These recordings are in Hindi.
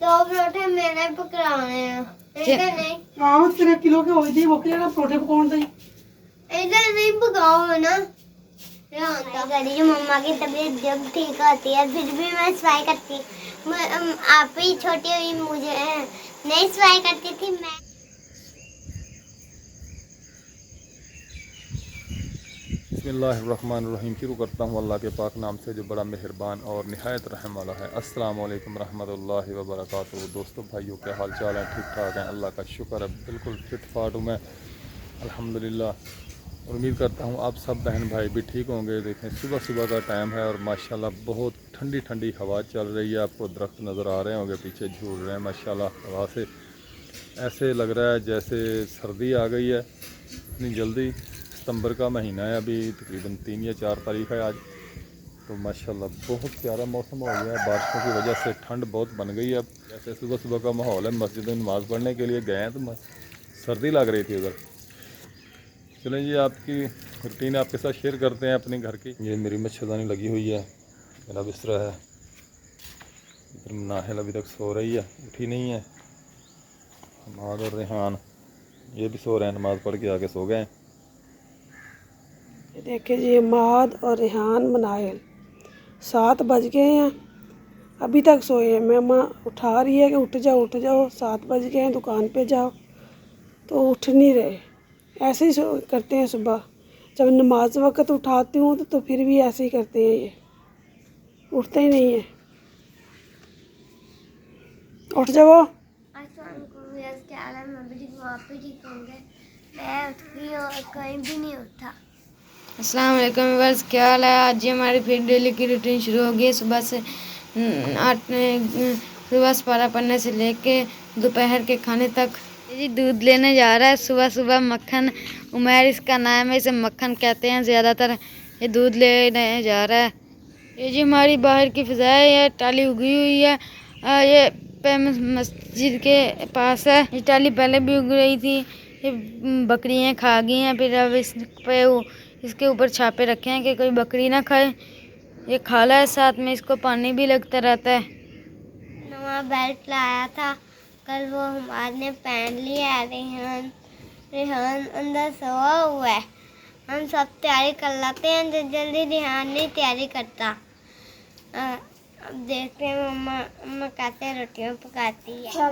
दो परोठे मैंने पकड़ाने हैं इधर नहीं। हाँ तेरे किलो के हो गई वो क्या परोठे पकाउन दई इधर नहीं पकाओ ना। गरीब मम्मा की तबीयत जब ठीक होती है फिर भी मैं सफाई करती। आप ही छोटी हुई मुझे नहीं सफाई करती थी मैं। बिस्मिल्लाहिर्रहमानिर्रहीम। शुरू करता हूँ अल्लाह के पाक नाम से जो बड़ा मेहरबान और निहायत रहम वाला है। अस्सलामु अलैकुम रहमतुल्लाहि व बरकातुहू। दोस्तों भाइयों क्या हाल चाल है? ठीक ठाक हैं, अल्लाह का शुक्र है, बिल्कुल फिट फाट हूँ मैं अल्हम्दुलिल्लाह। उम्मीद करता हूँ आप सब बहन भाई भी ठीक होंगे। देखें सुबह सुबह का टाइम है और माशाल्लाह बहुत ठंडी ठंडी हवा चल रही है। आपको दरख्त नज़र आ रहे होंगे पीछे झूल रहे हैं माशाल्लाह हवा से। ऐसे लग रहा है जैसे सर्दी आ गई है इतनी जल्दी। सितंबर का महीना है, अभी तकरीबन 3 या 4 तारीख है आज। तो माशाल्लाह बहुत प्यारा मौसम हो गया है। बारिशों की वजह से ठंड बहुत बन गई है। अब जैसे सुबह सुबह का माहौल है, मस्जिद में नमाज़ पढ़ने के लिए गए हैं तो सर्दी लग रही थी उधर। चलें जी आपकी रूटीन आपके साथ शेयर करते हैं अपने घर की। ये मेरी मच्छरदानी लगी हुई है, मेरा बिस्तरा है। इधर नाहिल अभी तक सो रही है, उठी नहीं है। हमाद और रेहान ये भी सो रहे हैं, नमाज़ पढ़ के आके सो गए हैं। देखिए जी माद और रेहान मनाइल 7 बज गए हैं, अभी तक सोए हैं। मैं माँ उठा रही है कि उठ जाओ 7 बज गए हैं, दुकान पे जाओ, तो उठ नहीं रहे। ऐसे ही करते हैं सुबह जब नमाज वक़्त उठाती हूँ तो फिर भी ऐसे ही करते हैं, ये उठते ही नहीं है। उठ जाओ। क्या हाल है? मैं भी ठीक हूँ, आप भी ठीक होंगे। मैं उठ गई और कहीं भी नहीं उठा। अस्सलाम वालेकुम व्यूअर्स, क्या हाल है? आज ये हमारी फिर डेली की रूटीन शुरू हो गई है। सुबह से सुबह पारा पढ़ने से लेके दोपहर के खाने तक। ये दूध लेने जा रहा है सुबह सुबह। मक्खन उमैर इसका नाम है, इसे मक्खन कहते हैं ज़्यादातर। ये दूध लेने जा रहा है। ये जी हमारी बाहर की फ़िज़ा है, ये टाली उगी हुई है। ये मस्जिद के पास है। ये टाली पहले भी उग रही थी, ये बकरियाँ खा गई हैं। फिर अब इस पे इसके ऊपर छापे रखे हैं कि कोई बकरी ना खाए। ये खाला है, साथ में इसको पानी भी लगता रहता है। नवा बेल्ट लाया था कल, वो हमारे ने पहन लिया है। रेहान अंदर सोया हुआ है। हम सब तैयारी कर लेते हैं, जल्दी रेहान नहीं तैयारी करता। अब देखते हैं मम्मा कैसे रोटियां पकाती है। क्या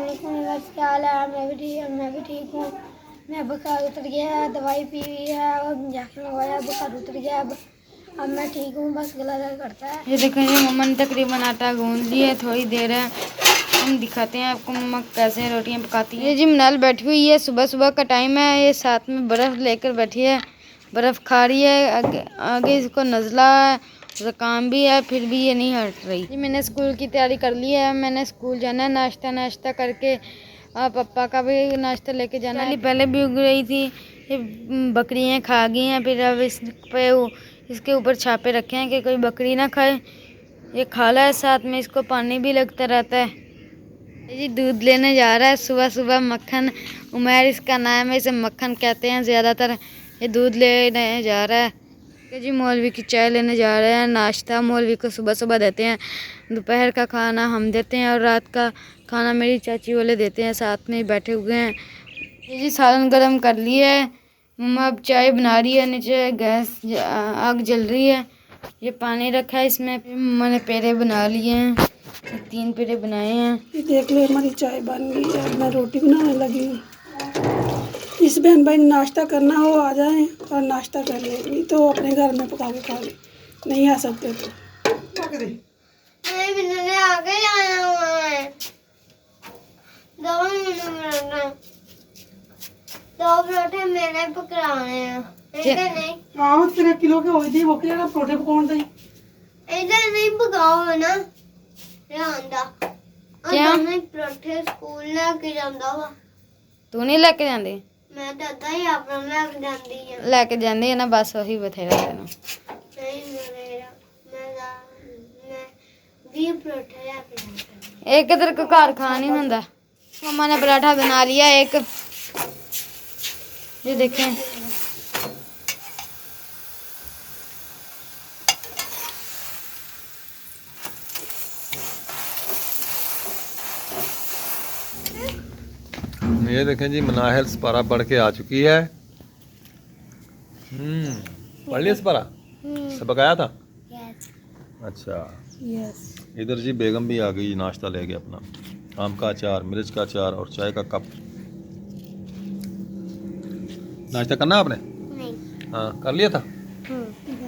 हाल है? मैं भी ठीक हूँ। मैं बुखार उतर गया है, दवाई पी हुई है और इंजेक्शन लगवाया, बुखार उतर गया। अब मैं ठीक हूँ, बस गला दर्द करता है। ये देखें जी मम्मा ने तकरीबन आटा गूंद लिया है, थोड़ी देर है, हम दिखाते हैं आपको मम्मा कैसे रोटियां पकाती है। ये जी मनाल बैठी हुई है, सुबह सुबह का टाइम है। ये साथ में बर्फ़ लेकर बैठी है, बर्फ़ खा रही है। आगे इसको नज़ला है, ज़ुकाम भी है, फिर भी ये नहीं हट रही। जी मैंने स्कूल की तैयारी कर ली है, मैंने स्कूल जाना है। नाश्ता करके पापा का भी नाश्ता लेके जाना है। पहले भी उग रही थी, ये बकरियाँ खा गई हैं। फिर अब इस पे इसके ऊपर छापे रखे हैं कि कोई बकरी ना खाए। ये खाला है, साथ में इसको पानी भी लगता रहता है। ये दूध लेने जा रहा है सुबह सुबह। मक्खन उमैर इसका नाम है, इसे मक्खन कहते हैं ज़्यादातर। ये दूध लेने जा रहा है कि जी मौलवी की चाय लेने जा रहे हैं। नाश्ता मौलवी को सुबह सुबह देते हैं, दोपहर का खाना हम देते हैं और रात का खाना मेरी चाची वाले देते हैं। साथ में ही बैठे हुए हैं। ये जी सालन गर्म कर लिया है, मम्मा अब चाय बना रही है। नीचे गैस आग जल रही है, ये पानी रखा है इसमें। फिर मम्मा ने पेड़े बना लिए हैं, 3 पेड़े बनाए हैं। ये देख लो हमारी चाय बन गई है, मैं रोटी बनाने लगी हूँ। इस बहन भाई ने नाश्ता करना हो आ जाए और नाश्ता कर ले, नहीं तो अपने घर में पका के खा ले, नहीं आ सकते तो आगे आया हुआ है। दो परोठे मैंने पकड़ाने हैं इधर नहीं। हाँ तेरे किलो के हो गई वो क्या परोठे पकाउन दई इधर नहीं पकाओ ना रहंदा। क्या परोठे स्कूल लेके जांदा वा। तू नहीं लेके जाती? मैं दादा ही अपना लेके जाती है। लेके जाती है ना, बस वही बथेरा तेन। नहीं मेरा मैं 20 परोठे लेके जाती। एक तेरे को घर खा नहीं होंदा। मम्मा ने पराठा बना लिया एक, ये देखें। ये देखें जी, मनाहिल सपारा पढ़ के आ चुकी है। पढ़ लिया सपारा, सबक आया था। यस। अच्छा, यस। इधर जी बेगम भी आ गई, नाश्ता ले गया अपना, आम का अचार, मिर्च का अचार और चाय का कप। नाश्ता करना आपने? नहीं। हाँ, कर लिया था।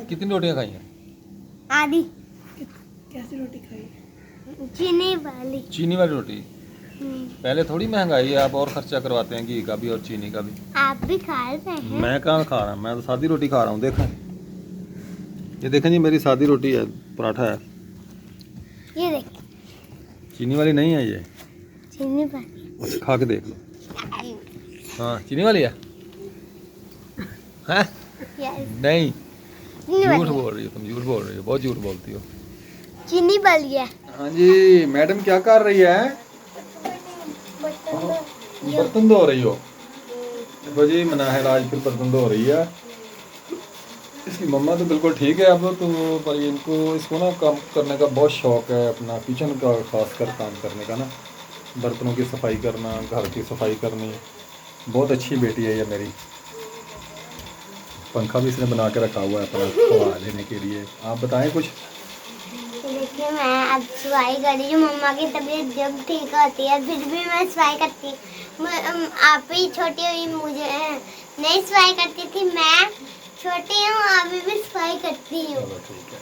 कितनी रोटियां खाई हैं? आधी। कैसी रोटी खाई? चीनी वाली। चीनी वाली रोटी। पहले थोड़ी महंगाई है, आप और खर्चा करवाते हैं घी का भी और चीनी का भी। आप भी खा रहे हैं? मैं कहाँ खा रहा हूँ, मैं तो सादी रोटी खा रहा हूँ। देखें, ये देखें जी, मेरी सादी रोटी है, पराठा है। ये देख, चीनी वाली नहीं है ये। चीनी वाली। अच्छा, खा के देख लो। हाँ, चीनी वाली है। हैं? यस। नहीं, चीनी झूठ वाली। बोल रही हो तुम, झूठ बोल रही हो, बहुत झूठ बोलती हो। चीनी वाली है। हाँ जी, मैडम क्या कर रही है? बर्तन धो रही हो? देखो जी, मनाहिल आज फिर बर्तन धो रही है। इसकी मम्मा तो बिल्कुल ठीक है अब तो, पर इसको ना काम करने का बहुत शौक है, अपना किचन का खास कर काम करने का ना, बर्तनों की सफाई करना, घर की सफाई करनी। बहुत अच्छी बेटी है ये मेरी। पंखा भी इसने बना के रखा हुआ है अपना हवा लेने के लिए। आप बताएं कुछ। देखिए, मैं अब सफाई कर रही हूँ। मम्मा की तबीयत जब ठीक होती है फिर भी मैं सफाई करती। आप ही छोटी हुई मुझे नहीं सफाई करती थी, मैं छोटी हूँ अभी भी सफाई करती हूँ। चलो ठीक है।